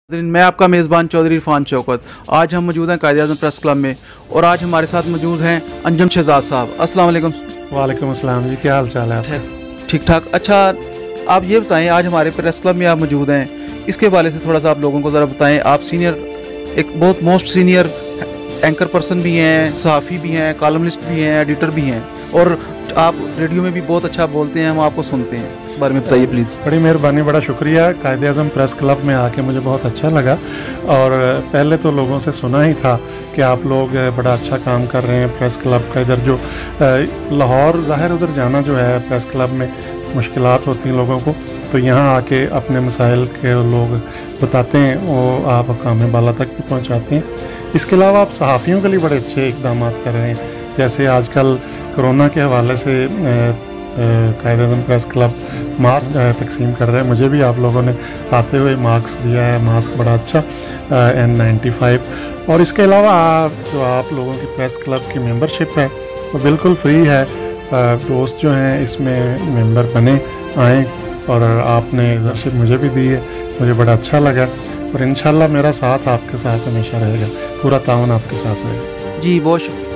मैं आपका मेज़बान चौधरी इरफान शौकत। आज हम मौजूद हैं कायदे आज़म प्रेस क्लब में और आज हमारे साथ मौजूद हैं अंजम शहजाद साहब। अस्सलाम वालेकुम। वालेकुम अस्सलाम जी, क्या हाल चाल है आपका? ठीक ठाक। अच्छा, आप ये बताएं, आज हमारे प्रेस क्लब में आप मौजूद हैं, इसके हवाले से थोड़ा सा आप लोगों को ज़रा बताएं। आप एक बहुत मोस्ट सीनियर एंकर पर्सन भी हैं, सहाफ़ी भी हैं, कॉलमनिस्ट भी हैं, एडिटर भी हैं और आप रेडियो में भी बहुत अच्छा बोलते हैं, हम आपको सुनते हैं। इस बारे में बताइए प्लीज़। बड़ी मेहरबानी, बड़ा शुक्रिया। कायदे आज़म प्रेस क्लब में आके मुझे बहुत अच्छा लगा और पहले तो लोगों से सुना ही था कि आप लोग बड़ा अच्छा काम कर रहे हैं प्रेस क्लब का। इधर जो लाहौर ज़ाहिर उधर जाना जो है प्रेस क्लब में मुश्किलात होती हैं लोगों को, तो यहाँ आके अपने मसाइल के लोग बताते हैं, वो आप अक़ाम बाला तक भी पहुँचाते हैं। इसके अलावा आप सहाफ़ियों के लिए बड़े अच्छे इक़दाम कर रहे हैं, जैसे आजकल कोरोना के हवाले से कायदे आज़म प्रेस क्लब मास्क तकसीम कर रहे हैं। मुझे भी आप लोगों ने आते हुए मास्क दिया है, मास्क बड़ा अच्छा N95। और इसके अलावा जो आप लोगों की प्रेस क्लब की मेंबरशिप है वो बिल्कुल फ्री है। दोस्त जो हैं इसमें मेंबर बने आएँ और आपने मेंबरशिप मुझे भी दी है, मुझे बड़ा अच्छा लगा और इंशाल्लाह मेरा साथ आपके साथ हमेशा रहेगा, पूरा ताउन आपके साथ रहेगा। जी, बहुत शुक्रिया।